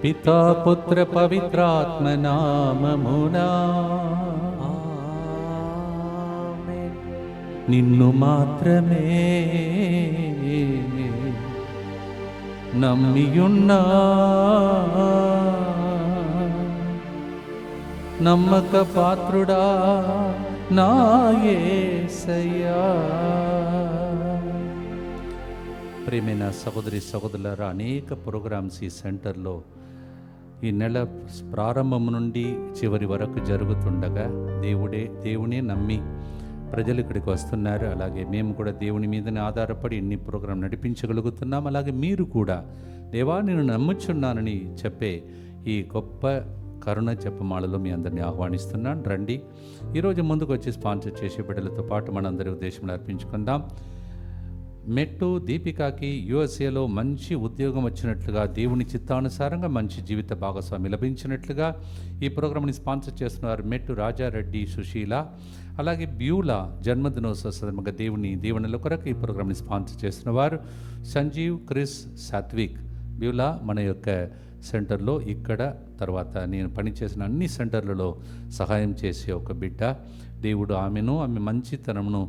పితా పుత్ర పవిత్రాత్మ నామమునా నిన్ను మాత్రమే నమ్మియున్నా, నమ్మక పాత్రుడా నా యేసయ్యా. ప్రియమైన సహోదరి సహోదరులారా, అనేక ప్రోగ్రామ్స్ ఈ సెంటర్లో ఈ నెల ప్రారంభం నుండి చివరి వరకు జరుగుతుండగా దేవునే నమ్మి ప్రజలు ఇక్కడికి వస్తున్నారు. అలాగే మేము కూడా దేవుని మీదనే ఆధారపడి ఇన్ని ప్రోగ్రాం నడిపించగలుగుతున్నాం. అలాగే మీరు కూడా దేవా నేను నమ్ముచున్నానని చెప్పే ఈ గొప్ప కరుణ జపమాలలో మీ అందరినీ ఆహ్వానిస్తున్నాను. రండి, ఈరోజు ముందుకు వచ్చి స్పాన్సర్ చేసే బిడ్డలతో పాటు మనందరి ఉద్దేశంలో అర్పించుకుందాం. మెట్టు దీపికాకి యుఎస్ఏలో మంచి ఉద్యోగం వచ్చినట్లుగా, దేవుని చిత్తానుసారంగా మంచి జీవిత భాగస్వామి లభించినట్లుగా ఈ ప్రోగ్రాంని స్పాన్సర్ చేస్తున్నారు మెట్టు రాజారెడ్డి సుశీల. అలాగే బ్యూలా జన్మదినోత్సవ సందర్భంగా దేవుని దీవెనల కొరకు ఈ ప్రోగ్రాంని స్పాన్సర్ చేస్తున్న వారు సంజీవ్, క్రిస్, సాత్విక్. బ్యూలా మన యొక్క సెంటర్లో ఇక్కడ తర్వాత నేను పనిచేసిన అన్ని సెంటర్లలో సహాయం చేసే ఒక బిడ్డ. దేవుడు ఆమె మంచితనమును,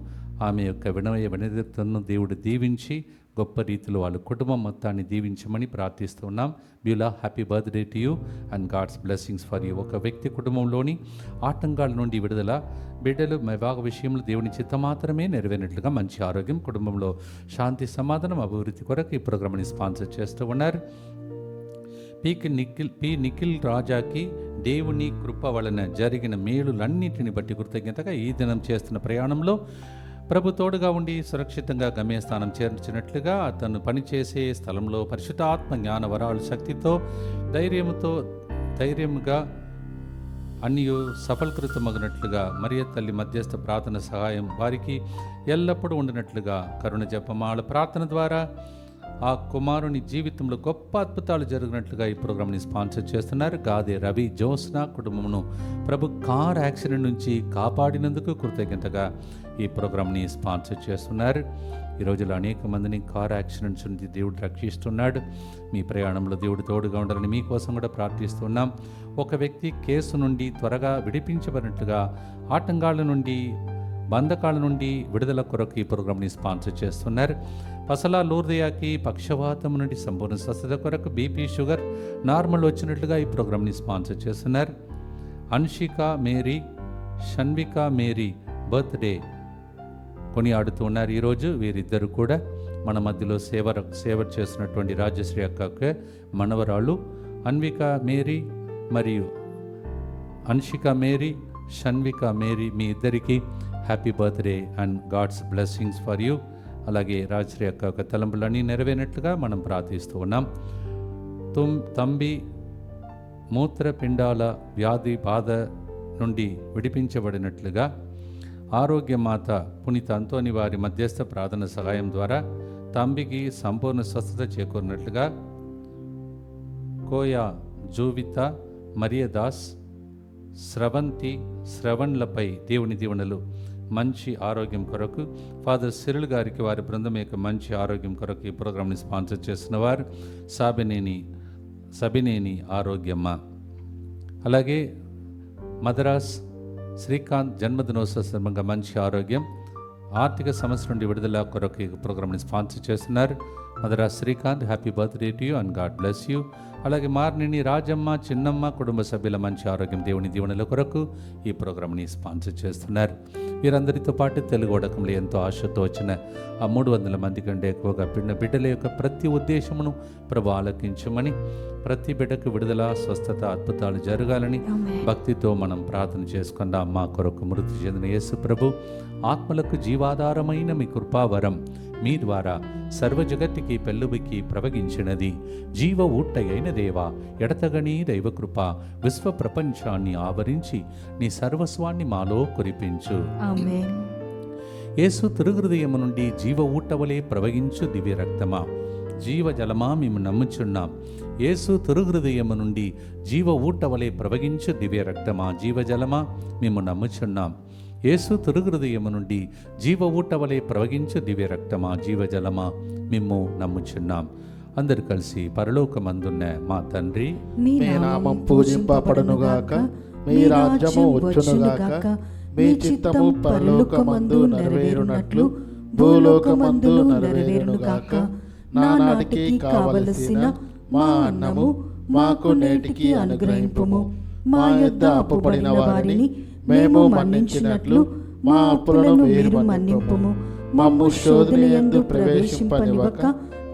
ఆమె యొక్క వినయతను దేవుడు దీవించి గొప్ప రీతిలో వాళ్ళ కుటుంబం మొత్తాన్ని దీవించమని ప్రార్థిస్తున్నాం. Beulah, happy birthday to you and God's blessings for you. ఒక వ్యక్తి కుటుంబంలోని ఆటంకాల నుండి విడుదల, బిడ్డలు వివాహ విషయంలో దేవుని చిత్తం మాత్రమే నెరవేరినట్లుగా మంచి ఆరోగ్యం, కుటుంబంలో శాంతి సమాధానం అభివృద్ధి కొరకు ఈ ప్రోగ్రాంని స్పాన్సర్ చేస్తూ ఉన్నారు. పి నిఖిల్ రాజాకి దేవుని కృప వలన జరిగిన మేలులన్నింటిని బట్టి కృతజ్ఞతగా ఈ దినం చేస్తున్న ప్రయాణంలో ప్రభు తోడుగా ఉండి సురక్షితంగా గమ్యస్థానం చేర్చినట్లుగా, అతను పనిచేసే స్థలంలో పరిశుద్ధాత్మ జ్ఞాన వరాలు శక్తితో ధైర్యంగా అన్నీ సఫలీకృతమగినట్లుగా మరియ తల్లి మధ్యస్థ ప్రార్థన సహాయం వారికి ఎల్లప్పుడూ ఉండినట్లుగా కరుణ జపమాల ప్రార్థన ద్వారా ఆ కుమారుని జీవితంలో గొప్ప అద్భుతాలు జరిగినట్లుగా ఈ ప్రోగ్రాంని స్పాన్సర్ చేస్తున్నారు. గాదే రవి జోస్నా కుటుంబమును ప్రభు కార్ యాక్సిడెంట్ నుంచి కాపాడినందుకు కృతజ్ఞతగా ఈ ప్రోగ్రాంని స్పాన్సర్ చేస్తున్నారు. ఈ రోజుల్లో అనేక మందిని కార్ యాక్సిడెంట్స్ నుంచి దేవుడు రక్షిస్తున్నాడు. మీ ప్రయాణంలో దేవుడు తోడుగా ఉండాలని మీకోసం కూడా ప్రార్థిస్తున్నాం. ఒక వ్యక్తి కేసు నుండి త్వరగా విడిపించబడినట్లుగా, ఆటంకాల నుండి బంధకాల నుండి విడుదల కొరకు ఈ ప్రోగ్రాంని స్పాన్సర్ చేస్తున్నారు. పసలా లూర్దయాకి పక్షవాతం నుండి సంపూర్ణ స్వస్థత కొరకు బీపీ షుగర్ నార్మల్ వచ్చినట్లుగా ఈ ప్రోగ్రాంని స్పాన్సర్ చేస్తున్నారు. Anshika Mary, Shanvika Mary birthday కొనియాడుతూ ఉన్నారు. ఈరోజు వీరిద్దరు కూడా మన మధ్యలో సేవ చేస్తున్నటువంటి రాజశ్రీ అక్కకు మనవరాళ్ళు అన్విక మేరీ మరియు అన్షిక మేరీ, షన్విక మేరీ, మీ ఇద్దరికి happy birthday and God's blessings for you. అలాగే రాజశ్రీ అక్క యొక్క తలంపులన్నీ నెరవేరినట్లుగా మనం ప్రార్థిస్తూ ఉన్నాం. తంబి మూత్రపిండాల వ్యాధి బాధ నుండి విడిపించబడినట్లుగా, ఆరోగ్యమాత పునీత అంతోని వారి మధ్యస్థ ప్రార్థన సహాయం ద్వారా తంబికి సంపూర్ణ స్వస్థత చేకూరినట్లుగా, కోయా జూవిత, మరియదాస్, శ్రవణ్లపై దేవుని దీవెనలు మంచి ఆరోగ్యం కొరకు, ఫాదర్ సిరిల్ గారికి వారి బృందం యొక్క మంచి ఆరోగ్యం కొరకు ఈ ప్రోగ్రాంని స్పాన్సర్ చేస్తున్న వారు సబినేని ఆరోగ్యమ్మ. అలాగే మద్రాస్ శ్రీకాంత్ జన్మదినోత్సవ సందర్భంగా మంచి ఆరోగ్యం, ఆర్థిక సమస్య నుండి విడుదల కొరకు ఈ ప్రోగ్రాంని స్పాన్సర్ చేస్తున్నారు. Madras Srikanth, happy birthday to you and God bless you. అలాగే మార్నిని రాజమ్మ, చిన్నమ్మ కుటుంబ సభ్యుల మంచి ఆరోగ్యం, దేవుని దీవెనల కొరకు ఈ ప్రోగ్రాంని స్పాన్సర్ చేస్తున్నారు. వీరందరితో పాటు తెలుగు వడకంలో ఎంతో ఆశతో వచ్చిన ఆ 300 మంది కంటే ఎక్కువగా బిడ్డల యొక్క ప్రతి ఉద్దేశమును ప్రభు ఆలకించమని, ప్రతి బిడ్డకు విడుదల, స్వస్థత, అద్భుతాలు జరగాలని భక్తితో మనం ప్రార్థన చేసుకుందాం. మా కొరకు మృతి చెందిన యేసు ప్రభు ఆత్మలకు జీవాధారమైన మీ కృపావరం మీ ద్వారా సర్వ జగత్తుకి పెళ్ళుబికి ప్రవగించినది. జీవ ఊట్ట అయిన దేవా, ఎడతగని దైవకృప విశ్వ ప్రపంచాన్ని ఆవరించి నీ సర్వస్వాన్ని మాలో కురిపించు. ఆమేన్. యేసు తిరుహృదయము నుండి జీవ ఊటవలే ప్రవహించు దివ్య రక్తమా, జీవ జలమా మేము నమ్ముచున్నాం. యేసు తిరుహృదయము నుండి జీవ ఊటవలే ప్రవహించు దివ్య రక్తమా, జీవజలమా మేము నమ్ముచున్నాం. యేసు తిరుహృదయము నుండి జీవ ఊటవలే ప్రవహించు దివ్య రక్తమా, జీవజలమా మేము నమ్ముచున్నాం. అందరు కలిసి పరలోకమందున్న మా తండ్రి, మీ నామం పూజింపబడునుగాక, మీ రాజ్యము వచ్చునుగాక, మీ చిత్తము పరలోకమందు నెరవేరునట్లు భూలోకమందు నెరవేరునుగాక. నానాటికి కావలసిన మా అన్నము మాకు నేటికి అనుగ్రహింపుము. మా యొద్ద అప్పుపడిన వారిని మేము మన్నించినట్లు మా అప్పులను మీరు మన్నింపుము. మమ్ము శోధనయందు ప్రవేశింపనివ్వక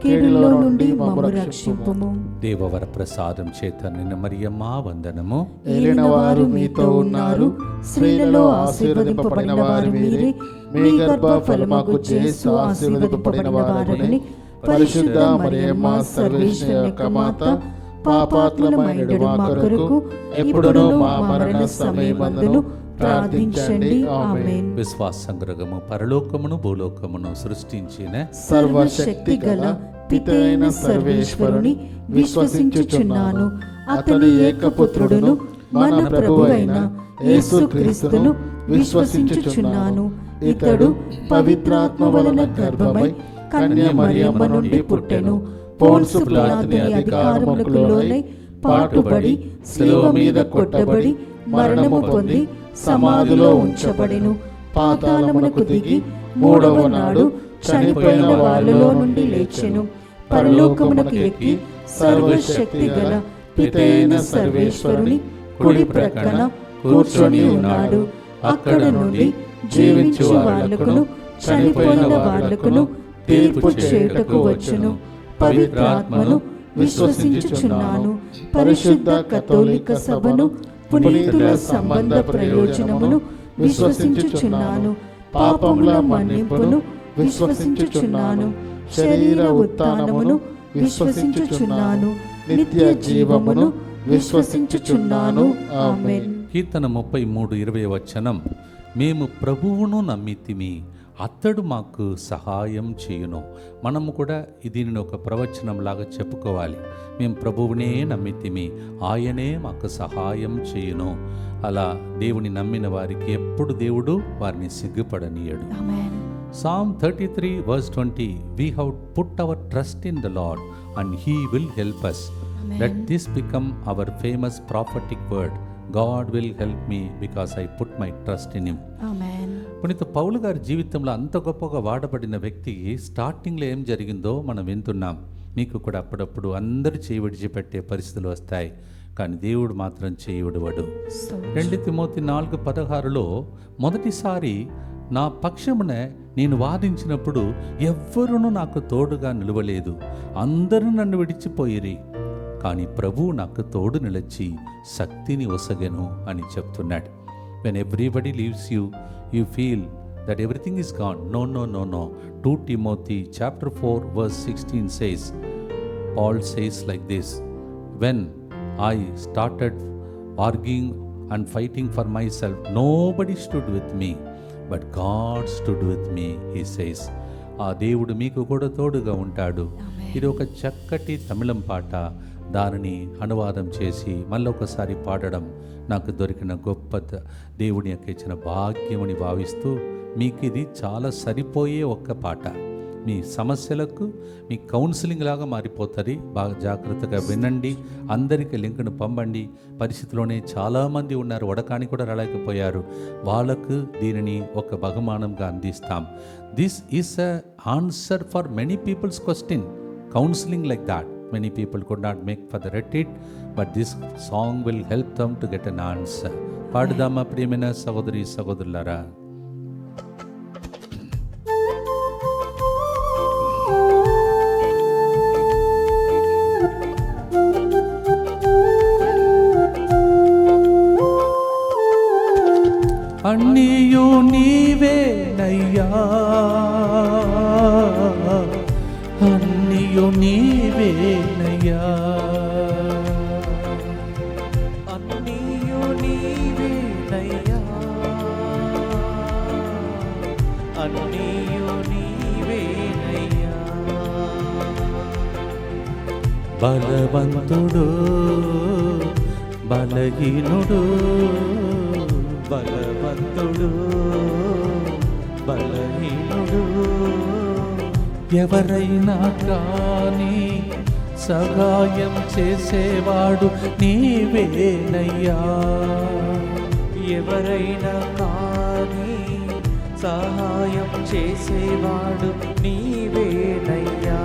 కీడులో నుండి మమ్ము రక్షింపుము. దేవవర ప్రసాదం చేత నిన్న మరియమ్మ వందనము. ఏలిన వారు మీతో ఉన్నారు, స్త్రీలలో ఆశీర్వదింపబడిన వారు మీరే. మీ గర్భ ఫలమగు యేసు ఆశీర్వదింపబడిన వారని. పరిశుద్ధ మరియమ్మ సర్వేశ్వరుని యొక్క మాత, పాపాత్ములమైనడు మా కొరకు ఎప్పుడును మా మరణ సమయమందును ప్రార్థించండి. ఆమేన్. విశ్వాస సంగ్రహము పరలోకమును భూలోకమును సృష్టించిన సర్వశక్తి గల పితైన సర్వేశ్వరుని విశ్వసించుచున్నాను. అతని ఏకపుత్రుడును మన ప్రభువైన యేసుక్రీస్తును విశ్వసించుచున్నాను. ఇతడు పవిత్రాత్మ వలన గర్భమై కన్య మరియమ్మ నుండి పుట్టెను. పోన్సు పిలాతుని అధికారములకు లోనై పాటుబడి శిలువ మీద కొట్టబడి మరణము పొంది సమాధిలో ఉంచబడెను. పాతాళమునకు దిగి మూడవ నాడు చనిపోయిన వాళ్ళలో నుండి లేచెను. పరలోకమునకు ఎక్కి సర్వశక్తి గల పితైన సర్వేశ్వరుని కుడి ప్రక్కన కూర్చొని ఉన్నాడు. అక్కడ నుండి జీవించు వాళ్ళకును చనిపోయిన వాళ్ళకును తీర్పు చేయుటకు వచ్చును. పవిత్రాత్మను విశ్వసించుచున్నాను. పరిశుద్ధ కథోలిక సభను, పునీతుల సంబంధ ప్రయోజనమును విశ్వసించుచున్నాను. పాపముల మన్నింపును విశ్వసించుచున్నాను. శరీర ఉత్థానమును విశ్వసించుచున్నాను. నిత్య జీవమును విశ్వసించుచున్నాను. ఆమేన్. కీర్తన 33:20 మేము ప్రభువును నమ్మితిమి, అతడు మాకు సహాయం చేయును. మనము కూడా దీనిని ఒక ప్రవచనంలాగా చెప్పుకోవాలి. మేము ప్రభువునే నమ్మితిమి, ఆయనే మాకు సహాయం చేయును. అలా దేవుని నమ్మిన వారికి ఎప్పుడు దేవుడు వారిని సిగ్గుపడనీయడు. Psalm 33:20 We have put our trust in the Lord and He will help us. Let this become our famous prophetic word. God will help me because I put my trust in Him. Amen. పునీత పౌలు గారి జీవితంలో అంత గొప్పగా వాడబడిన వ్యక్తి స్టార్టింగ్లో ఏం జరిగిందో మనం వింటున్నాం. మీకు కూడా అప్పుడప్పుడు అందరూ చేయి విడిచిపెట్టే పరిస్థితులు వస్తాయి, కానీ దేవుడు మాత్రం చేయి విడవడు. 2 తిమోతి 4:16 మొదటిసారి నా పక్షమున నేను వాదించినప్పుడు ఎవ్వరునూ నాకు తోడుగా నిలవలేదు, అందరూ నన్ను విడిచిపోయిరి, కానీ ప్రభువు నాకు తోడు నిలిచి శక్తిని ఒసగెను అని చెప్తున్నాడు. When everybody leaves you, you feel that everything is gone. No. 2 Timothy chapter 4 verse 16 says, Paul says like this, when I started arguing and fighting for myself, nobody stood with me, but God stood with me, he says. ఆ దేవుడు మీకు కూడా తోడుగా ఉంటాడు. ఇది ఒక చక్కటి తమిళం పాట. దానిని అనువాదం చేసి మళ్ళొకసారి పాడడం నాకు దొరికిన గొప్ప దేవుని యొక్క ఇచ్చిన భాగ్యముని భావిస్తూ మీకు ఇది చాలా సరిపోయే ఒక్క పాట. మీ సమస్యలకు మీ కౌన్సిలింగ్ లాగా మారిపోతుంది. బాగా జాగ్రత్తగా వినండి. అందరికీ లింక్ను పంపండి. పరిస్థితిలోనే చాలామంది ఉన్నారు, వడకాని కూడా రాలేకపోయారు. వాళ్ళకు దీనిని ఒక బహుమానంగా అందిస్తాం. This is a answer for many people's question. Counselling like that. Many people could not make for the retreat, but this song will help them to get an answer. పాడుదామా ప్రియమైన సహోదరి సహోదరులారా? అన్నీయు నీవేనయ్యా, అన్నీయు నీవేనయ్యా, అన్నీయు నీవేనయ్యా, అన్నీయు నీవేనయ్యా. బలవంతుడు బలహీనుడు, బలవంతుడు బలహీనుడు, ఎవరైనా కానీ సహాయం చేసేవాడు నీవేనయ్యా. ఎవరైనా కానీ సహాయం చేసేవాడు నీవేనయ్యా.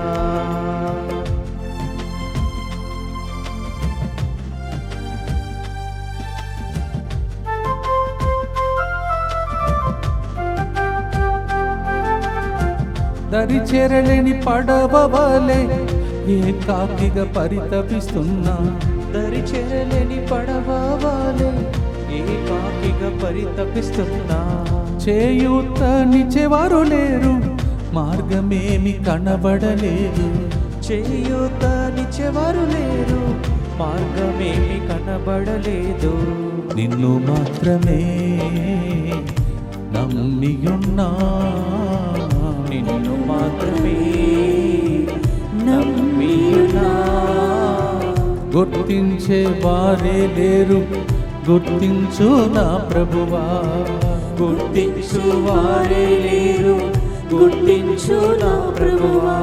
దరి చేరలేని పడవలే ఏకాకిగా పరితపిస్తున్నా, దరి చేరలేని పడవలే ఏకాకిగా పరితపిస్తున్నా. చేయూతనిచ్చేవారు లేరు, మార్గమేమి కనబడలేదు. చేయూతనిచ్చేవారు లేరు, మార్గమేమి కనబడలేదు. నిన్ను మాత్రమే నమ్మియున్నా, నిన్ను మాత్రమే నమ్మియున్నా. గుర్తించే వారే లేరు, గుర్తించు నా ప్రభువా. గుర్తించు వారే లేరు, గుర్తించు నా ప్రభువా.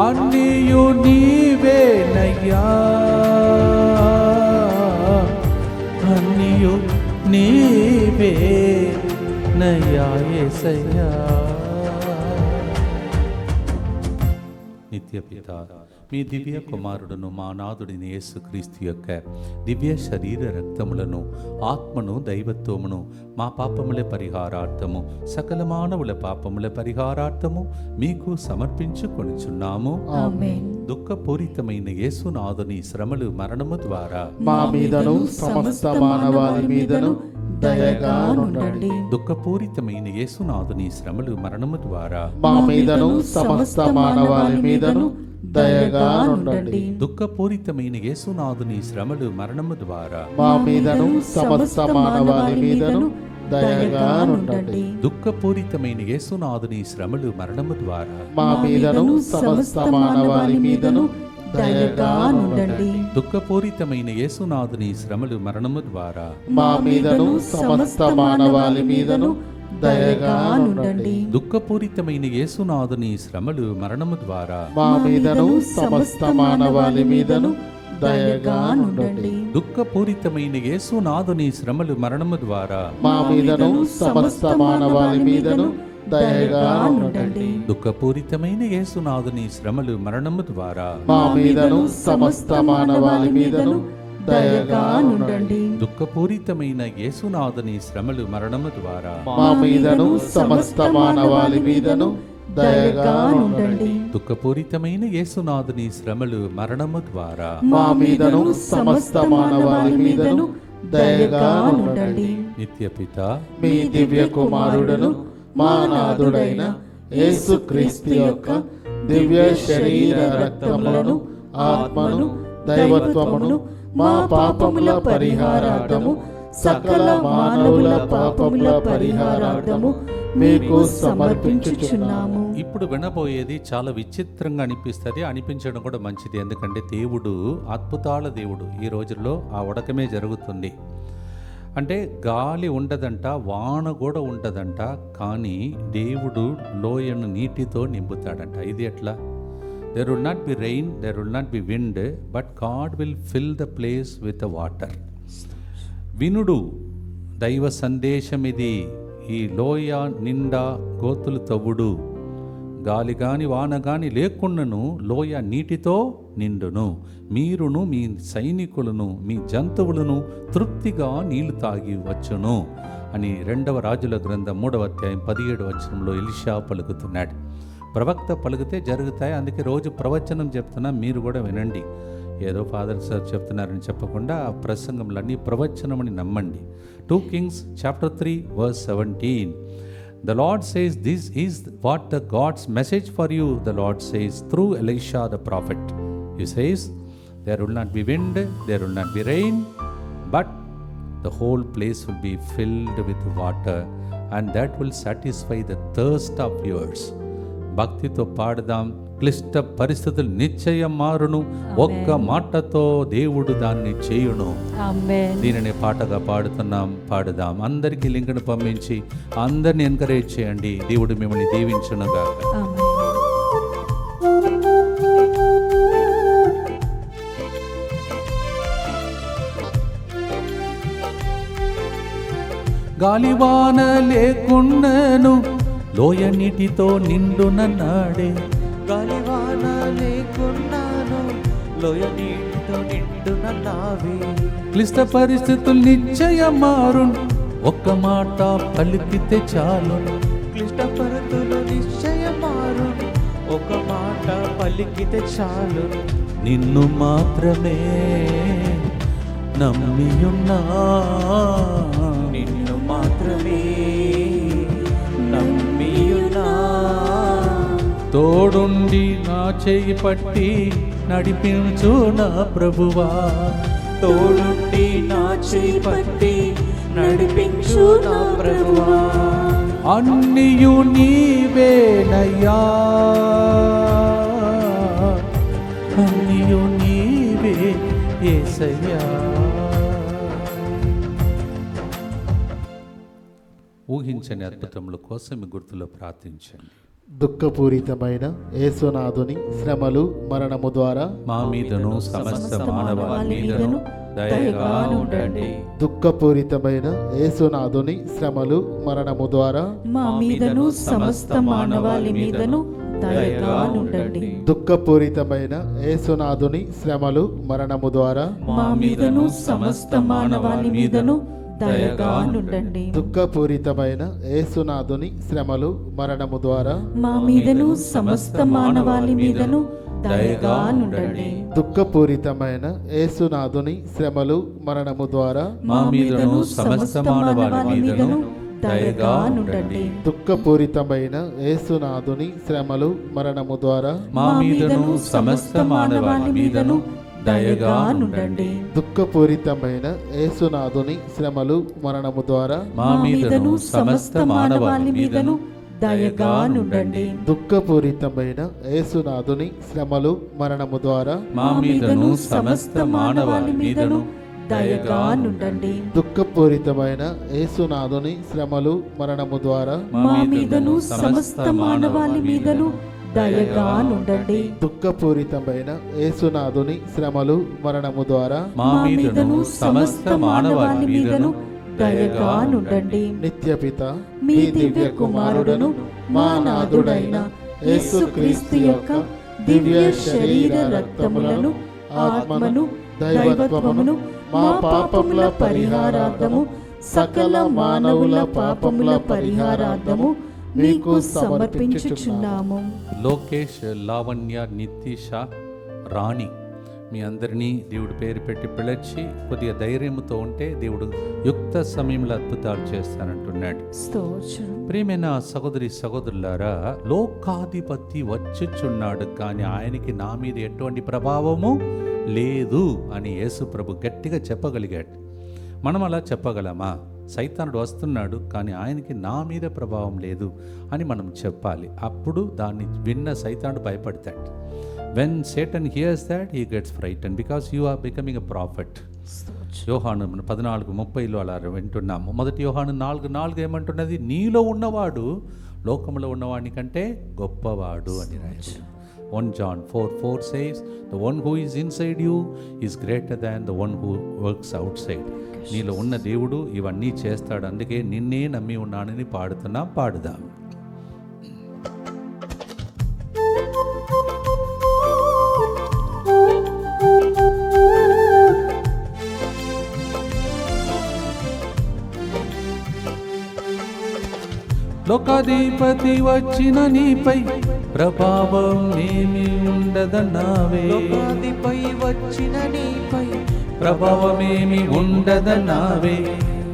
అన్నియు నీవేనయ్యా, అన్నియు నీవేనయ్యా యేసయ్యా. నిత్య పిత, మీ దివ్య కుమారుడును మా నాథుడిని యేసుక్రీస్తు యొక్క దివ్య శరీర రక్తములను, ఆత్మను, దైవత్వమును మా పాపముల పరిహారార్థము, సకల మానవుల పాపముల పరిహారార్థము మీకు సమర్పించుకొనుచున్నాము. ఆమేన్. దుఃఖపూరితమైన యేసునాథుని శ్రమలు, మరణము ద్వారా మా మీదను సమస్త మానవాళి మీదను దయగా నుండండి. దుఃఖపూరితమైన యేసునాథుని శ్రమలు, మరణము ద్వారా మా మీదను సమస్త మానవాళి మీదను దయగా నుండండి. దుఃఖపూరితమైన యేసునాథుని శ్రమలు, మరణము ద్వారా మా మీదను సమస్త మానవాళి మీదను దయగా నుండండి. దుఃఖపూరితమైన యేసునాథుని శ్రమలు, మరణము ద్వారా మా మీదను సమస్త మానవాళి మీదను దయగా నుండండి. దుఃఖపూరితమైన యేసునాథుని శ్రమలు, మరణము ద్వారా మా మీదను సమస్త మానవాళి మీదను దయగా నుండండి. దుఃఖపూరితమైన యేసునాథుని శ్రమలు, మరణము ద్వారా మా మీదను సమస్త మానవాళి మీదను దయగా నుండండి. దుఃఖపూరితమైన యేసునాథుని శ్రమలు, మరణము ద్వారా మా మీదను సమస్త మానవాళి మీదను దయగా ఉండండి. దుఃఖపూరితమైన యేసునాథుని శ్రమలు, మరణము ద్వారా మా మీదను సమస్త మానవాళి మీదను దయగా ఉండండి. దుఃఖపూరితమైన యేసునాథుని శ్రమలు, మరణము ద్వారా మా మీదను సమస్త మానవాళి మీదను దయగా ఉండండి. దుఃఖపూరితమైన యేసునాథుని శ్రమలు, మరణము ద్వారా మా మీదను సమస్త మానవాళి మీదను దయగా ఉండండి. నిత్య పిత, మీ దివ్య కుమారుడను మా నాథుడైన యేసుక్రీస్తు యొక్క దివ్య శరీర రక్తములను, ఆత్మను, దైవత్వమును మా పాపముల పరిహారార్థము, సకల మానవుల పాపముల పరిహారార్థము మీకు సమర్పించుచున్నాము. ఇప్పుడు వినబోయేది చాలా విచిత్రంగా అనిపించడం కూడా మంచిది. ఎందుకంటే దేవుడు అద్భుతాల దేవుడు. ఈ రోజుల్లో ఆ ఉడకమే జరుగుతుంది. అంటే గాలి ఉండదంట, వాన కూడా ఉండదంట, కానీ దేవుడు లోయను నీటితో నింపుతాడంట. ఇది ఎట్లా? There will not be rain, there will not be wind, but God will fill the place with the water. వినుడు దైవ సందేశం ఇది. ఈ లోయ నిండా గోతులు తవ్వుడు. గాలి గాని వాన గాని లేకుండాను లోయ నీటితో నిండును. మీరును మీ సైనికులను మీ జంతువులను తృప్తిగా నీళ్లు తాగి వచ్చును అని 2వ రాజుల గ్రంథం 3వ అధ్యాయం 17వ వచనంలో ఎలీషా పలుకుతున్నాడు. ప్రవక్త పలికితే జరుగుతాయి. అందుకే రోజు ప్రవచనం చెప్తున్నా, మీరు కూడా వినండి. ఏదో ఫాదర్ సార్ చెప్తున్నారని చెప్పకుండా ఆ ప్రసంగంలన్నీ ప్రవచనమని నమ్మండి. 2 Kings chapter 3 verse 17. The Lord says, this is what the God's message for you, the Lord says through Elisha the prophet. He says, there will not be wind, there will not be rain, but the whole place will be filled with water, and that will satisfy the thirst of yours. భక్తితో పాడదాం. క్లిష్ట పరిస్థితులు నిశ్చయం మారును, ఒక్క మాటతో దేవుడు దాన్ని చేయును. దీనిని పాటగా పాడుదాం. అందరికీ లింక్ను పంపించి అందరిని ఎంకరేజ్ చేయండి. దేవుడు మిమ్మల్ని దీవించునుగాక. గాలివాన లేకున్నను లోయ నీటితో నిండునన్నాడే. గాలివాన లేకున్నాను లోయ నీటితో నిండునన్నావే. క్లిష్ట పరిస్థితులు నిశ్చయం మారును ఒక్క మాట పలికితే చాలు. క్లిష్ట పరిస్థితులు నిశ్చయం మారును ఒక మాట పలికితే చాలు. నిన్ను మాత్రమే నమ్మియున్నా, నిన్ను మాత్రమే నమ్మియున్నా. తోడుండి నా చేయి పట్టి నడిపించు నా ప్రభువా. తోడుండి నా చేయి పట్టి నడిపించు నా ప్రభువా. అన్నియు నీవేనయ్యా, అన్నియు నీవే యేసయ్యా. ఊహించని అద్భుతముల కోసం మీ గుర్తులో ప్రార్థించండి. దుఃఖపూరితమైన యేసునాథుని శ్రమలు మరణము ద్వారా మా మీదను సమస్త మానవాళి మీదను దయగా ఉండండి. దుఃఖపూరితమైన యేసునాథుని శ్రమలు మరణము ద్వారా మా మీదను సమస్త మానవాళి మీదను దయగా ఉండండి. దుఃఖపూరితమైన యేసునాథుని శ్రమలు మరణము ద్వారా మా మీదను సమస్త మానవాళి మీదను దయగా ఉండండి. దుఃఖపూరితమైన యేసునాథుని శ్రమలు మరణము ద్వారా మా మీదను సమస్త మానవాళి మీదను దయగా ఉండండి. దుఃఖపూరితమైన యేసునాథుని శ్రమలు మరణము ద్వారా మా మీదను సమస్త మానవాళి మీదను దయగా ఉండండి. దుఃఖపూరితమైన యేసునాథుని శ్రమలు మరణము ద్వారా మా మీదను సమస్త మానవాళి మీదను దయగా ఉండండి. దుఃఖపూరితమైన యేసునాథుని శ్రమలు మరణము ద్వారా మా మీదను సమస్త మానవాళి మీదను దయగా ఉండండి. దుఃఖపూరితమైన యేసునాథుని శ్రమలు మరణము ద్వారా మా మీదను సమస్త మానవాళి మీదను దయగా ఉండండి. దుఃఖపూరితమైన యేసునాథుని శ్రమలు మరణము ద్వారా మా మీదను సమస్త మానవాళి మీదను దయగా ఉండండి. దుఃఖపూరితమైన యేసునాథుని శ్రమలు మరణము ద్వారా మా మీదను సమస్త మానవాళి మీదను దయగా ఉండండి. నిత్యపిత మీ దివ్య కుమారుడును మా నాథుడైన యేసుక్రీస్తు యొక్క దివ్య శరీర రక్తములను ఆత్మను దైవత్వమును మా పాపముల పరిహారార్థము సకల మానవుల పాపముల పరిహారార్థము మీకు సమర్పించుచున్నాము. లోకేష్, లావణ్య, నితీష, రాణి మీ అందరినీ దేవుడి పేరు పెట్టి పిలిచి కొద్దిగా ధైర్యంతో ఉంటే దేవుడు యుక్త సమయంలో అద్భుతాలు చేస్తానంటున్నాడు. స్తోత్రం. ప్రియమైన సహోదరి సహోదరులారా, లోకాధిపతి వచ్చుచున్నాడు కానీ ఆయనకి నా మీద ఎటువంటి ప్రభావము లేదు అని యేసు ప్రభు గట్టిగా చెప్పగలిగాడు. మనం అలా చెప్పగలమా? సైతానుడు వస్తున్నాడు కానీ ఆయనకి నా మీద ప్రభావం లేదు అని మనం చెప్పాలి. అప్పుడు దాన్ని విన్న సైతానుడు భయపడతాడు. When Satan hears that, he gets frightened because you are becoming a prophet. యోహాను 14:30 అలా వింటున్నాము. 1 యోహాను 4:4 ఏమంటున్నది? నీలో ఉన్నవాడు లోకంలో ఉన్నవాడిని కంటే గొప్పవాడు అని రాయచ్చు. 1 John 4:4 says, the one who is inside you is greater than the one who works outside. నీలో ఉన్న దేవుడు ఇవన్నీ చేస్తాడు, అందుకే నిన్నే నమ్మి ఉన్నానని పాడుదాం. లోకాధిపతి వచ్చిన నీపై ప్రభావం ఏమి ఉండదన్నావే. లోకాధిపై వచ్చిన నీపై ప్రభావమేమి ఉండదన్నావే.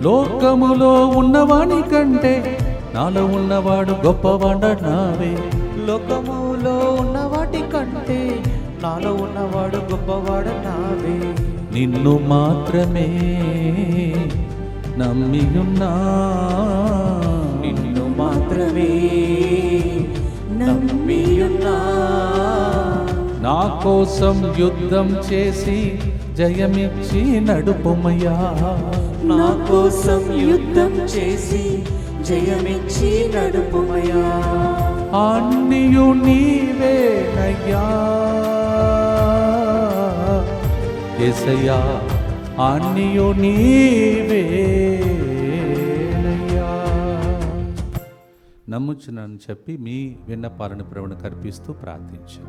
లోకములో ఉన్నవాని కంటే నాలో ఉన్నవాడు గొప్పవాడన్నావే. లోకములో ఉన్న వాటి కంటే నాలో ఉన్నవాడు గొప్పవాడన్నావే. నిన్ను మాత్రమే నమ్మియున్నా, నిన్ను మాత్రమే నమ్మియున్నా. నా కోసం యుద్ధం చేసి జయమిచ్చి నడుపుమయ్యా. నా కోసం యుద్ధం చేసి జయమిచ్చి నడుపుమయ్యా. అన్నియు నీవేనయ్యా యేసయ్యా, అన్నియు నీవేనయ్యా. నమ్ముచున్నానని చెప్పి మీ విన్నపాలను ప్రభువును కర్పిస్తూ ప్రార్థించాం.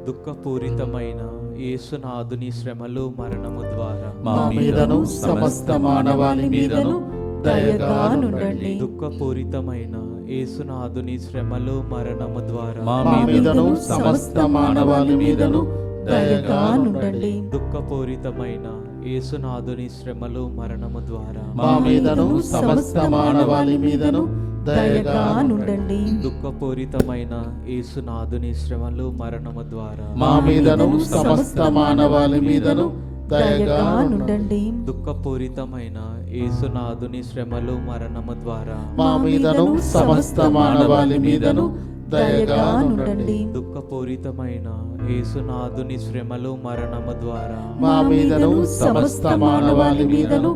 దుఃఖపూరితమైన యేసునాథుని శ్రమలు మరణము ద్వారా మా మీదను సమస్త మానవాళి మీదను దయగా నుండండి. దుఃఖపూరితమైన యేసునాథుని శ్రమలు మరణము ద్వారా మా మీదను సమస్త మానవాళి మీదను దయగా నుండండి. దుఃఖపూరితమైన యేసునాథుని శ్రమలు మరణము ద్వారా మా మీదను సమస్త మానవాళి మీదను దయగా నుండండి. దుఃఖపూరితమైన యేసునాథుని శ్రమలు మరణము ద్వారా మా మీదను సమస్త మానవాళి మీదను దయగా నుండండి. దుఃఖపూరితమైన యేసునాథుని శ్రమలు మరణము ద్వారా మా మీదను సమస్త మానవాళి మీదను దయగా నుండండి. దుఃఖపూరితమైన యేసునాథుని శ్రమలు మరణము ద్వారా మా మీదను సమస్త మానవాళి మీదను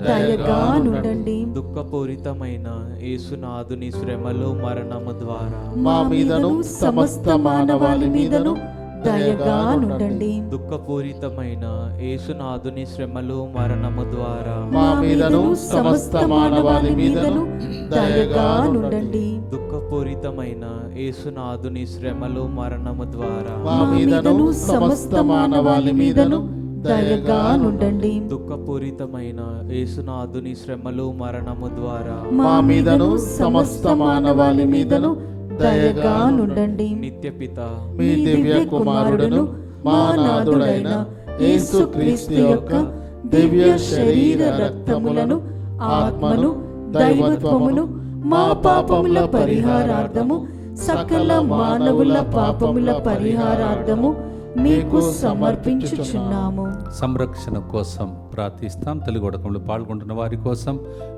దయగా నుండండి. దుఃఖపూరితమైన యేసునాథుని శ్రమలు మరణము ద్వారా మా మీదను సమస్త మానవాళి మీదను దయగా నుండండి. దుఃఖపూరితమైన యేసునాథుని శ్రమలు మరణము ద్వారా మా మీదను సమస్త మానవాళి మీదను దయగా నుండండి. దుఃఖపూరితమైన యేసునాథుని శ్రమలు మరణము ద్వారా మా మీదను సమస్త మానవాళి మీదను దయగా నుండండి. దుఃఖపూరితమైన యేసునాథుని శ్రమలు మరణము ద్వారా మా మీదను సమస్త మానవాళి మీదను దయగా నుండండి. నిత్యపిత మీ దివ్య కుమారుడును మా నాథుడైన యేసుక్రీస్తు యొక్క దివ్య శరీర రక్తములను ఆత్మను దైవత్వమును మా పాపముల పరిహారార్థము సకల మానవుల పాపముల పరిహారార్థము మీకు సమర్పించుచున్నాము. సంరక్షణ కోసం ప్రార్థిస్తాం. తెలుగు ఉడకంలో పాల్గొంటున్న వారి కోసం,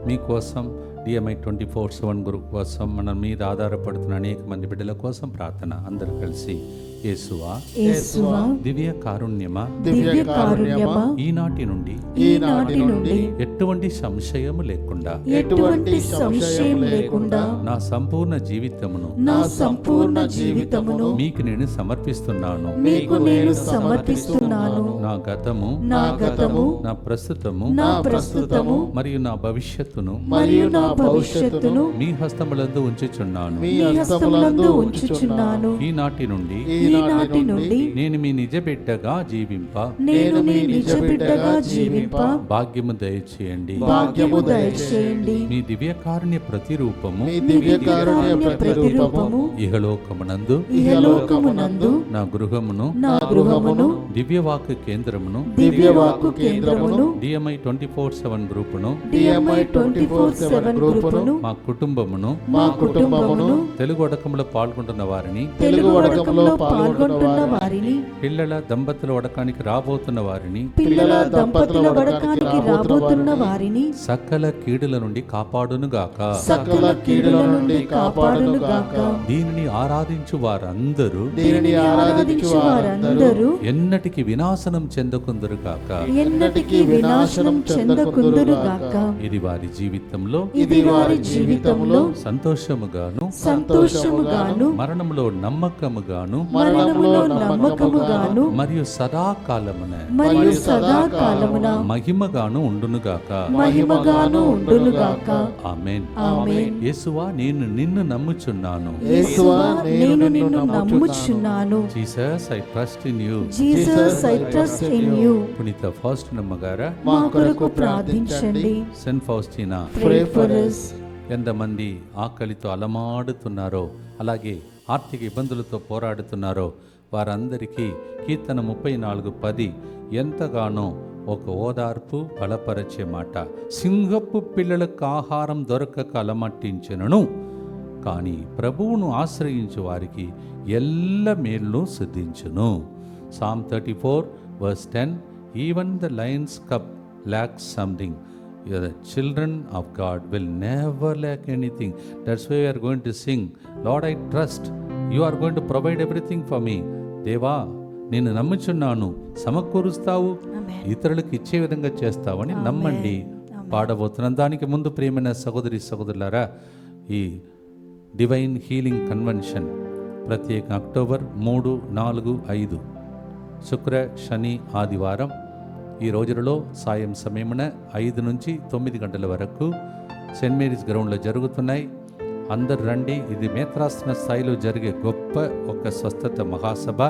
మీకోసం, DMI 24/7 గ్రూప్ కోసం, మన మీద ఆధారపడుతున్న అనేక మంది బిడ్డల కోసం ప్రార్థన. అందరూ కలిసి యేసువా, యేసువా, దివ్య కారుణ్యమా, దివ్య కారుణ్యమా, ఈనాటి నుండి ఎటువంటి సంశయము లేకుండా ఎటువంటి సంశయం లేకుండా నా సంపూర్ణ జీవితమును నా సంపూర్ణ జీవితమును మీకు నేను సమర్పిస్తున్నాను. మీకు నేను సమర్పిస్తున్నాను. నా గతము, నా గతము, నా ప్రస్తుతము, నా ప్రస్తుతము మరియు నా భవిష్యత్తును మరియు నా భవిష్యత్తును మీ హస్తములందు ఉంచుచున్నాను. మీ మీ హస్తములందు ఉంచుచున్నాను. ఈనాటి నుండి ఈనాటి నుండి నేను మీ నిజ బిడ్డగా జీవింప నేను మీ నిజ బిడ్డగా జీవింప భాగ్యము దయచేయండి. భాగ్యము దయచేయండి. మీ దివ్యకారుణ్య ప్రతిరూపము మీ దివ్య కారుణ్య ప్రతిరూపము ఇహలోకమునందు ఇహలోకమునందు నా గృహమును నా గృహమును దివ్యవాక్య కేంద్రమును దివ్యవాక్కు కేంద్రమును DMI 24/7 గ్రూపును DMI 24/7 గ్రూపును మా కుటుంబమును మా కుటుంబమును తెలుగు ఉడకంలో పాల్గొంటున్న వారిని తెలుగు వడకంలో పాల్గొంటున్న వారిని పిల్లల దంపతుల వడకానికి రాబోతున్న వారిని పిల్లల దంపతుల వడకానికి రాబోతున్న వారిని సకల కీడుల నుండి కాపాడునుగాక. సకల కీడుల నుండి కాపాడునుగాక. దీనిని ఆరాధించు వారందరూ దీనిని ఆరాధించు వారందరూ ఎన్నటికి వినాశనం చెందకుందురుగాక. ఎన్నటికీ వినాశనం చెందకుందురుగాక. ఇది వారి జీవితంలో ఇది వారి జీవితంలో సంతోషముగాను సంతోషముగాను మరణంలో నమ్మకముగాను మరణములో నమ్మకముగాను మరియు సదాకాలమున మరియు సదాకాలమున మహిమగాను ఉండునుగాక. మహిమగాను ఉండునుగాక. ఆమేన్. ఆమేన్. యేసువా, నేను నిన్ను నమ్ముచున్నాను. యేసువా, నేను నిన్ను నమ్ముచున్నాను. Jesus, I trust in you. Jesus, I trust in you. పునీత ఫౌస్టినమ్మ గారా, మా కొరకు ప్రార్థించండి. Saint Faustina, Pray for us. ఎంతమంది ఆకలితో అలమాడుతున్నారో, అలాగే ఆర్థిక ఇబ్బందులతో పోరాడుతున్నారో వారందరికీ కీర్తన 34:10 ఎంతగానో ఒక ఓదార్పు, బలపరిచే మాట. సింహపు పిల్లలకు ఆహారం దొరకక అలమట్టించెనను, కానీ ప్రభువును ఆశ్రయించు వారికి ఎల్ల మేలును సిద్ధించును. Psalm 34:10 Even the lion's cub lacks something. The children of God will never lack anything. That's why we are going to sing, Lord, I trust you are going to provide everything for me. దేవా, నేను నమ్ముచున్నాను, సమకూరుస్తావు, ఇతరులకు ఇచ్చే విధంగా చేస్తావని నమ్మండి. పాడబోతున్నాం. దానికి ముందు ప్రియమైన సహోదరి సహోదరులారా, ఈ డివైన్ హీలింగ్ కన్వెన్షన్ ప్రత్యేక అక్టోబర్ 3, 4, 5 శుక్ర, శని, ఆదివారం ఈ రోజులలో సాయం సమయమున 5 నుంచి 9 గంటల వరకు సెయింట్ మేరీస్ గ్రౌండ్లో జరుగుతున్నాయి. అందరు రండి. ఇది మేత్రాసన స్థాయిలో జరిగే గొప్ప ఒక స్వస్థత మహాసభ.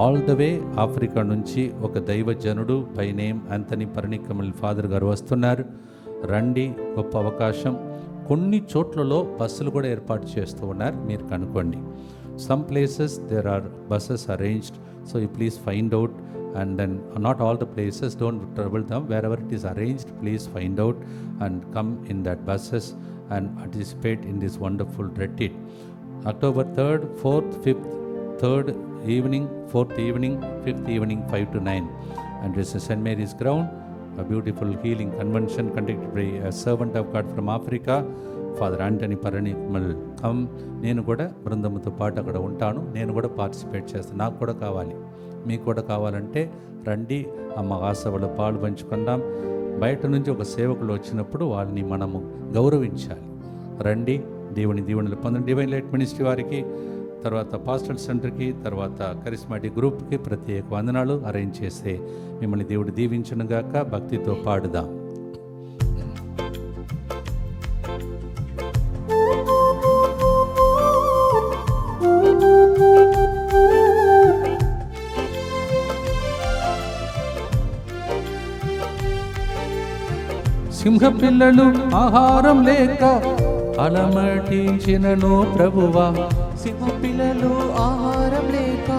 ఆల్ ద వే ఆఫ్రికా నుంచి ఒక దైవజనుడు బై నేమ్ యాంథనీ పర్నికమల్ ఫాదర్ గారు వస్తున్నారు. రండి, గొప్ప అవకాశం. కొన్ని చోట్లలో బస్సులు కూడా ఏర్పాటు చేస్తూ ఉన్నారు, మీరు కనుక్కోండి. Some places there are buses arranged, so you please find out. And then not all the places, don't trouble them. Wherever it is arranged, please find out and come in that buses and participate in this wonderful retreat. October 3rd, 4th, 5th, 3rd evening, 4th evening, 5th evening, 5 to 9. And this is St. Mary's Ground, a beautiful healing convention conducted by a servant of God from Africa, father Antony Parnikamal. Come, నేను కూడా బృందంతో పాటు అక్కడ ఉంటాను, నేను కూడా participate చేస్తాను. నాకు కూడా కావాలి, మీకు కూడా కావాలంటే రండి, ఆ మహాసభలో పాలు పంచుకుందాం. బయట నుంచి ఒక సేవకులు వచ్చినప్పుడు వాళ్ళని మనము గౌరవించాలి. రండి, దేవుని దీవెనలు పొందండి. డివైన్ లైట్ మినిస్ట్రీ వారికి, తర్వాత పాస్టల్ సెంటర్కి, తర్వాత కరిస్మాటిక్ గ్రూప్కి ప్రత్యేక వందనాలు అరేంజ్ చేస్తే మిమ్మల్ని దేవుడు దీవించునుగాక. భక్తితో పాడుదాం. సింహపిల్లలు ఆహారం లేక అలమటించినను ప్రభువా, సింహపిల్లలు ఆహారం లేక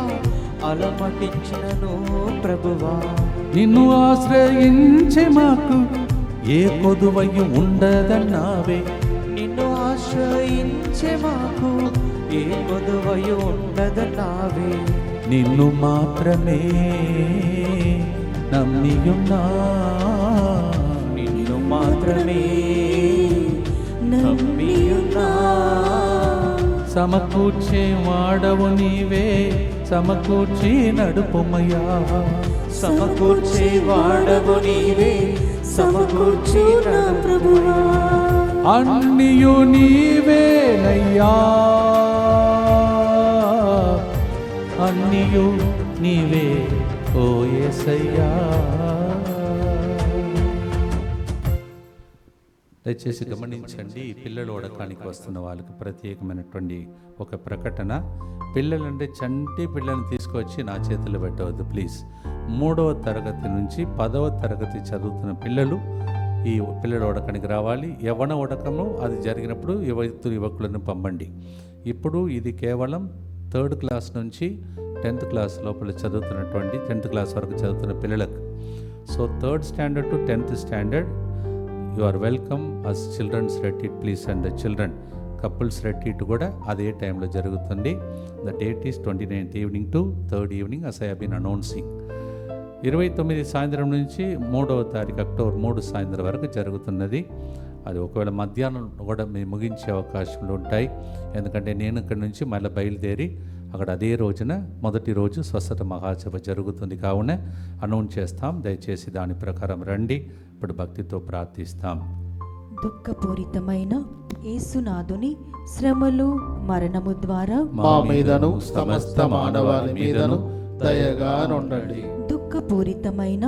అలమటించినను ప్రభువా, నిన్ను ఆశ్రయించే మాకు ఏ కొదువయ్యి ఉండదన్నావే. నిన్ను ఆశ్రయించే మాకు ఏ కొదువయు ఉండదన్నావే. నిన్ను మాత్రమే నమ్మియున్నా, నిన్ను మాత్రమే నమ్మియున్నా. సమకూర్చే వాడవు నీవే, సమకూర్చి నడుపుమయ్యా. సమకూర్చే వాడవు నీవే, సమకూర్చి ప్రభువా. అన్నియు నీవేనయ్యా, అన్నియు నీవే ఓ యేసయ్యా. దయచేసి గమనించండి, పిల్లలు ఓడకానికి వస్తున్న వాళ్ళకి ప్రత్యేకమైనటువంటి ఒక ప్రకటన. పిల్లలంటే చంటి పిల్లల్ని తీసుకొచ్చి నా చేతులు పెట్టవద్దు ప్లీజ్. 3వ తరగతి నుంచి 10వ తరగతి చదువుతున్న పిల్లలు ఈ పిల్లల ఓడకానికి రావాలి. యవ్వన ఓడకము అది జరిగినప్పుడు యువకులను పంపండి. ఇప్పుడు ఇది కేవలం 3rd క్లాస్ నుంచి 10th క్లాస్ లోపల చదువుతున్నటువంటి 10th క్లాస్ వరకు చదువుతున్న పిల్లలకు. So 3rd standard to 10th standard you are welcome as children's retreat please. And the children couples retreat కూడా అదే టైంలో జరుగుతుంది. The date is 29th evening to 3rd evening as I have been announcing. 29 సాయంత్రం నుంచి 3వ తారీఖు October 3 సాయంత్రం వరకు జరుగుతున్నది. అది ఒకవేళ మధ్యాహ్నం కూడా మేము ముగించే అవకాశాలు ఉంటాయి. ఎందుకంటే నేను ఇక్కడ నుంచి మళ్ళీ బయలుదేరి అక్కడ అదే రోజున మొదటి రోజు స్వస్థత మహాసభ జరుగుతుంది. కావున అనౌన్స్ చేస్తాం, దయచేసి దాని ప్రకారం రండి. ఇప్పుడు భక్తితో ప్రార్థిస్తాం. దుఃఖపూరితమైన యేసునాథుని శ్రమలు మరణము ద్వారా మా మీదను సమస్త మానవాళి మీదను దయగా నుండండి. దుఃఖపూరితమైన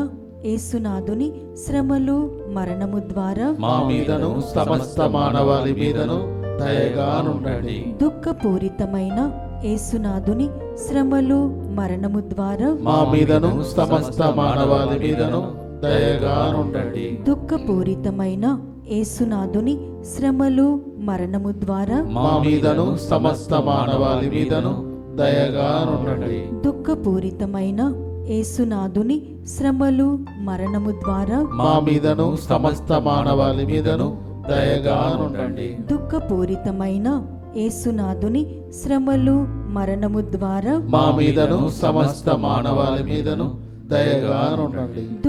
యేసునాథుని శ్రమలు మరణము ద్వారా మా మీదను సమస్త మానవాళి మీదను దయగా నుండండి. దుఃఖపూరితమైన యేసునాథుని శ్రమలు మరణము ద్వారా మా మీదను సమస్త మానవాళి మీదను దయగా నుండండి. దుఃఖపూరితమైన యేసునాథుని శ్రమలు మరణము ద్వారా మా మీదను సమస్త మానవాళి మీదను దయగా నుండండి. దుఃఖపూరితమైన యేసునాథుని శ్రమలు మరణము ద్వారా మా మీదను సమస్త మానవాళి మీదను దయగా నుండండి. దుఃఖపూరితమైన యేసునాథుని శ్రమలు మరణము ద్వారా మా మీదను సమస్త మానవాళి మీదను దయగా నుండండి. దుఃఖపూరితమైన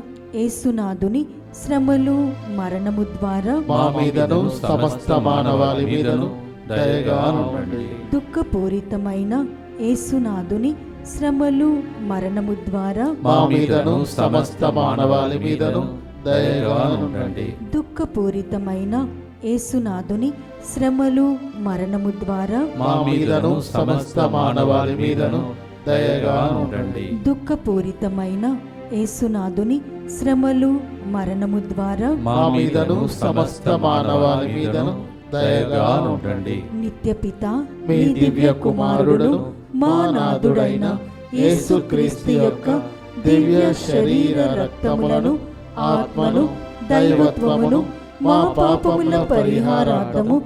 యేసునాథుని శ్రమలు మరణము ద్వారా మా మీదను సమస్త మానవాళి మీదను దయగా నుండండి. దుఃఖపూరితమైన యేసునాథుని శ్రమలు మరణము ద్వారా మా మీదను సమస్త మానవాళి మీదను దయగా నుండండి. దుఃఖపూరితమైన యేసునాథుని శ్రమలు మరణము ద్వారా మా మీదను సమస్త మానవాళి మీదను దయగా ఉండండి. దుఃఖపూరితమైన యేసునాథుని శ్రమలు మరణము ద్వారా మా మీదను సమస్త మానవాళి మీదను దయగా ఉండండి. నిత్య పిత మీ దివ్య కుమారుడును మా నాథుడైన యేసుక్రీస్తు యొక్క దివ్య శరీర రక్తములను ఆత్మను దైవత్వమును మా పాపముల పరిహారార్థము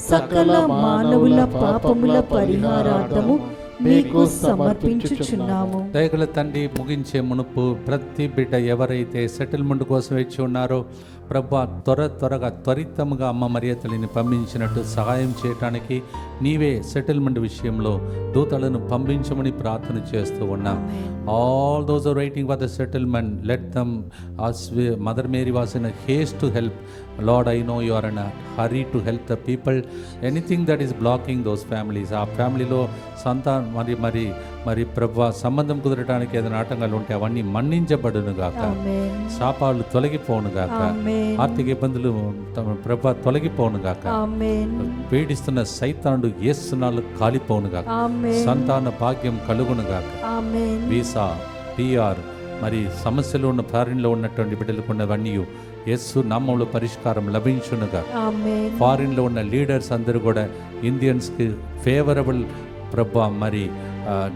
సకల మానవుల పాపముల పరిహారార్థము మీకు సమర్పించుచున్నాము. దయగల తండ్రి, ముగించే మునుపు ప్రతి బిడ్డ ఎవరైతే సెటిల్మెంట్ కోసం వేచి ఉన్నారో ప్రభా, త్వరగా త్వరితముగా అమ్మ మరియ తల్లిని పంపించినట్టు సహాయం చేయటానికి నీవే సెటిల్మెంట్ విషయంలో దూతలను పంపించమని ప్రార్థన చేస్తూ ఉన్నాం. All those are waiting for the settlement, let them Mother Mary was in haste to help. Lord, I know you are in a hurry to help the people. Anything that is blocking those families, ఆ ఫ్యామిలీలో మరి ప్రభా సంబంధం కుదరడానికి ఏదైనా ఆటంకాలు ఉంటే అవన్నీ మన్నించబడును గాక, శాపాలు తొలగిపోను గాక, ఆర్థిక ఇబ్బందులు ప్రభా తొలగిపోను గాక, పీడిస్తున్న సైతానుడు యేసునాలు కాలిపోను గాక, సంతాన భాగ్యం కలుగును గాక, వీసా PR మరి సమస్యలు ఉన్న ఫారిన్లో ఉన్నటువంటి బిడ్డలకు ఉన్నవన్నీ యేసు నామములో పరిష్కారం లభించునుగా. ఫారిన్లో ఉన్న లీడర్స్ అందరూ కూడా ఇండియన్స్కి ఫేవరబుల్ ప్రభా మరి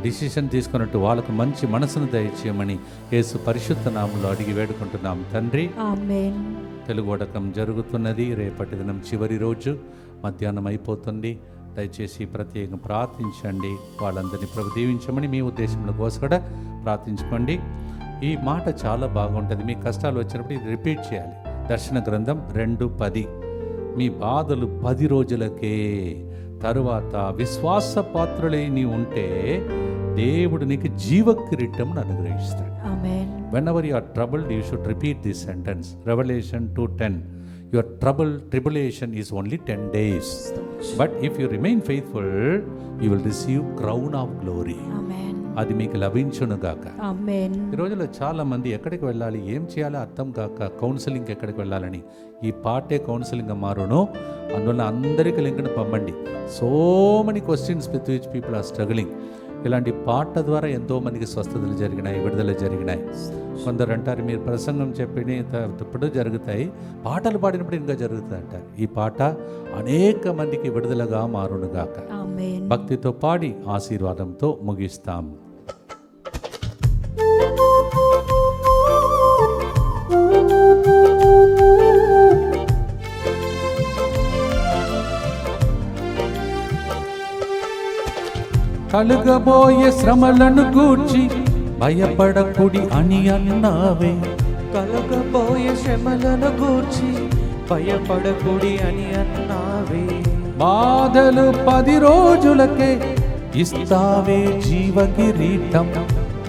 డిసిషన్ తీసుకున్నట్టు వాళ్ళకు మంచి మనసును దయచేయమని యేసు పరిశుద్ధ నామములో అడిగి వేడుకుంటున్నాం తండ్రి. తెలుగు వడకం జరుగుతున్నది. రేపటి దినం చివరి రోజు మధ్యాహ్నం అయిపోతుంది. దయచేసి ప్రత్యేకంగా ప్రార్థించండి. వాళ్ళందరినీ ప్రభు దీవించమని మీ ఉద్దేశంలో కోసం కూడా ప్రార్థించుకోండి. ఈ మాట చాలా బాగుంటుంది. మీ కష్టాలు వచ్చినప్పుడు ఇది రిపీట్ చేయాలి. దర్శన గ్రంథం 2:10. మీ బాధలు 10 రోజులకే, తరువాత విశ్వాస పాత్రులై నీ ఉంటే దేవుడు నీకు జీవ కిరీటం అనుగ్రహిస్తాడు. Whenever you are troubled, you should repeat this sentence. Revelation 2:10. Your tribulation is only 10 days. But if you remain faithful, you will receive crown of glory. అది మీకు లభించును గాక. ఈ రోజుల్లో చాలా మంది ఎక్కడికి వెళ్ళాలి, ఏం చేయాలో అర్థం కాక కౌన్సిలింగ్కి ఎక్కడికి వెళ్ళాలని, ఈ పార్టే కౌన్సిలింగ్ మారును. అందువల్ల అందరికీ లింక్ను పంపండి. So many questions with which people are struggling. ఇలాంటి పాట ద్వారా ఎంతో మందికి స్వస్థతలు జరిగినాయి, విడుదల జరిగినాయి. కొందరు అంటారు మీరు ప్రసంగం చెప్పినప్పుడు జరుగుతాయి, పాటలు పాడినప్పుడు ఇంకా జరుగుతాయి అంటారు. ఈ పాట అనేక మందికి విడుదలగా మారునుగాక. భక్తితో పాడి ఆశీర్వాదంతో ముగిస్తాం. కలుగబోయే శ్రమలను గూర్చి భయపడకుడి అని అన్నావే. కలుగబోయే శ్రమలను గూర్చి భయపడకుడి అని అన్నావే. బాధలు 10 రోజులకే ఇస్తావే జీవ కిరీటం.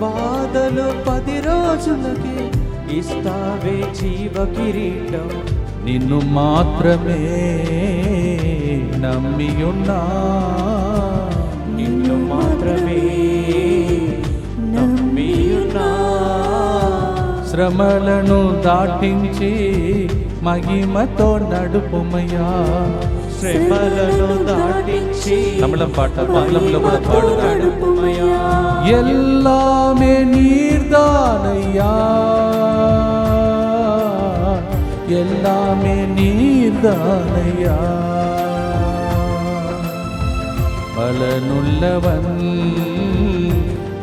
బాధలు 10 రోజులకే ఇస్తావే జీవ కిరీటం. నిన్ను మాత్రమే నమ్మియున్నా, నిన్ను మాత్రమే నమ్మియున్నా. శ్రమలను దాటించి మహిమతో నడుపుమయ్యా. శ్రమలను దాటించి తమిళం పాట బంగ్లంలో కూడా పాడుతాడు. ఎల్లామే నీర్దానయ్యా, ఎల్లామే నీర్దానయ్యా. பலனுள்ளவன்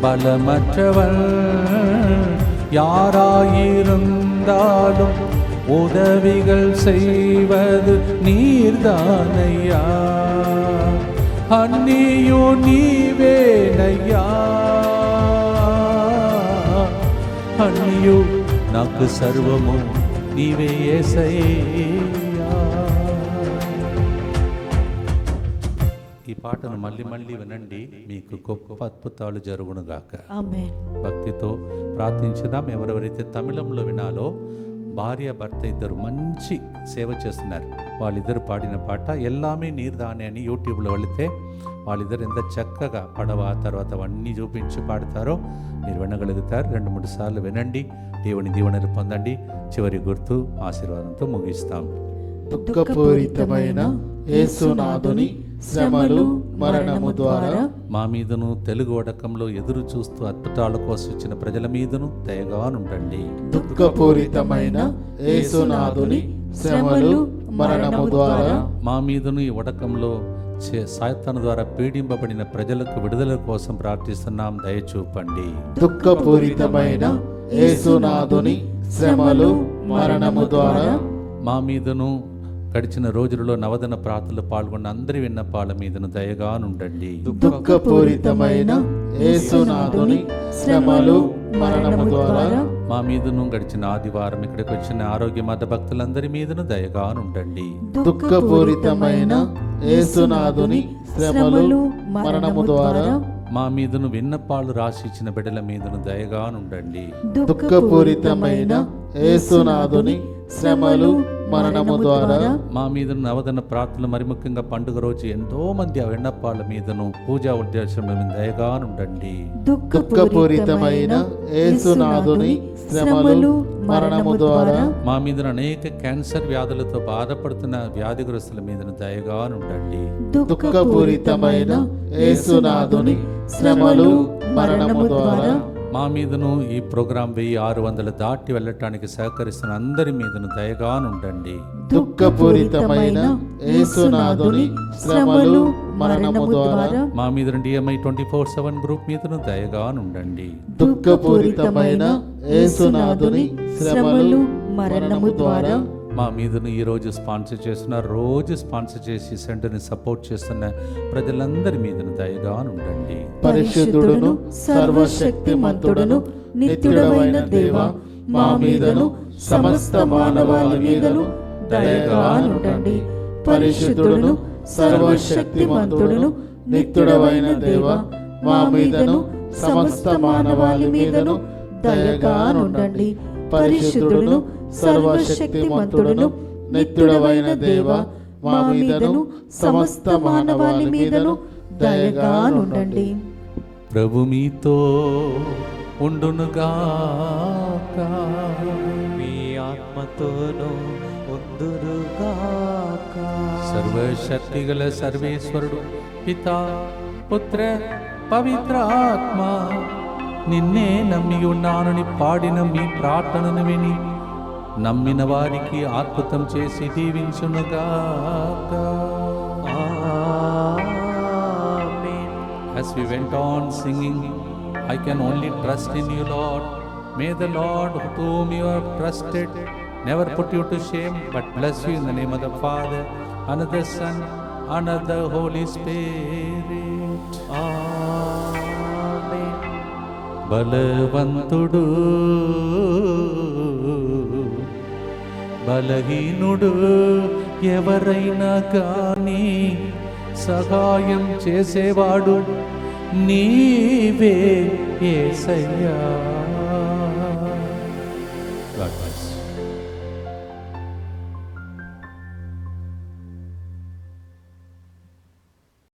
பலமற்றவன் யாராயிருந்தாலும் உதவிகள் செய்வது நீர்தானையா. அன்னியோ நீவேனையா, అన్నియు నాకు సర్వము నీవే యేసయ్యా. ఈ పాటను మళ్ళీ మళ్ళీ వినండి, మీకు గొప్ప అద్భుతాలు జరుగునుగాక. భక్తితో ప్రార్థించుదాం. ఎవరెవరైతే తమిళంలో వినాలో భార్య భర్త ఇద్దరు మంచి సేవ చేస్తున్నారు. వాళ్ళిద్దరు పాడిన పాట ఎల్లామే నీర్దానే అని యూట్యూబ్లో వెళితే వాళ్ళిద్దరు ఎంత చక్కగా పడవ తర్వాత అవన్నీ చూపించి పాడతారో మీరు వినగలుగుతారు. 2-3 సార్లు వినండి, దేవుని దీవెనలు పొందండి. చివరి గుర్తు ఆశీర్వాదంతో ముగిస్తాం. దుఃఖపూరితమైన యేసునాథుని శ్రమలు మరణము ద్వారా మా మీదను తెలుగు వడకంలో ఎదురు చూస్తూ అద్భుతాల కోసం వచ్చిన ప్రజల మీదను దయగా నుండండి. దుఃఖపూరితమైన యేసునాథుని శ్రమలు మరణము ద్వారా మా మీదను ఈ ఉడకంలో సాతాను ద్వారా పీడింపబడిన ప్రజలకు విడుదల కోసం ప్రార్థిస్తున్నాం, దయచూపండి. దుఃఖపూరితమైన యేసునాథుని శ్రమలు మరణము ద్వారా మా మీదను గడిచిన రోజులలో నవదన ప్రార్థనలు పాల్గొన్న అందరి విన్నపాల మీదను దయగానుండండి. దుఃఖపూరితమైన యేసునాథుని శ్రమలు మరణము ద్వారా మా మీదను గడిచిన ఆదివారం ఇక్కడికి వచ్చిన ఆరోగ్య మత భక్తులందరి మీదను దయగానుండండి. దుఃఖపూరితమైన యేసునాథుని శ్రమలు మరణము ద్వారా మా మీదను విన్నపాలు రాసి ఇచ్చిన బిడ్డల మీదను దయగానుండండి. దుఃఖపూరితమైన యేసునాథుని శ్రమలు మరణము ద్వారా మా మీదను నవదన ప్రార్థనలు, మరి ముఖ్యంగా పండుగ రోజు ఎంతో మంది ఆ విన్నపాల మీదను పూజా ఉద్దేశం మీద దయగానుండండి. దుఃఖపూరితమైన యేసునాథుని శ్రమలు మరణము ద్వారా మా మీద అనేక క్యాన్సర్ వ్యాధులతో బాధపడుతున్న వ్యాధిగ్రస్తుల మీదను దయగానుండండి. దుఃఖపూరితమైన యేసునాథుని శ్రమలు మరణము ద్వారా మా మీదను ఈ ప్రోగ్రాం 1600 దాటి వెళ్ళటానికి సహకరిస్తున్న అందరి మీదను దయగానుండండి. దుఃఖపూరితమైన యేసునాథుని శ్రమలు మరణము ద్వారా మా మీద DMI 24/7 గ్రూప్ మీదను దయగానుండండి. దుఃఖపూరితమైన యేసునాథుని శ్రమలు మరణము ద్వారా మా మీదను ఈ రోజు స్పాన్సర్ చేస్తున్న, రోజు స్పాన్సర్ చేసి సెంటర్ని సపోర్ట్ చేస్తున్న ప్రజలందరి మీదను దయగానుండండి. పరిశుద్ధుడును సర్వశక్తిమంతుడును నిత్యుడవైన దేవా, మా మీదను సమస్త మానవాళి మీదను దయగానుండండి. పరిశుద్ధుడును సర్వశక్తిమంతుడును నిత్యుడవైన దేవా, మా మీదను సమస్త మానవాళి మీదను దయగానుండండి. పరిశుద్ధుడును సర్వశక్తిమంతుడును నిత్యుడవైన దేవా, మా మీదను సమస్త మానవాళి మీదను దయగానుండండి. ప్రభు మీతో ఉండునుగాక, మీ ఆత్మతోనూ ఉందురుగాక. సర్వశక్తిగల సర్వేశ్వరుడు పితా పుత్ర పవిత్రాత్మ నిన్నే నమ్మి ఉన్నానని పాడిన మీ ప్రార్థనను విని నమ్మిన వారికి అద్భుతం చేసి దీవించునుగాక. ఆమేన్. As we went on singing, I can only trust in you, Lord. May the Lord whom you have trusted never put you to shame, but bless you in the name of the Father, and of the Son, and of the Holy Spirit. ఆమేన్. బలవంతుడు బలహీనుడు ఎవరైనా కానీ సహాయం చేసేవాడు నీవే యేసయ్యా. God bless you.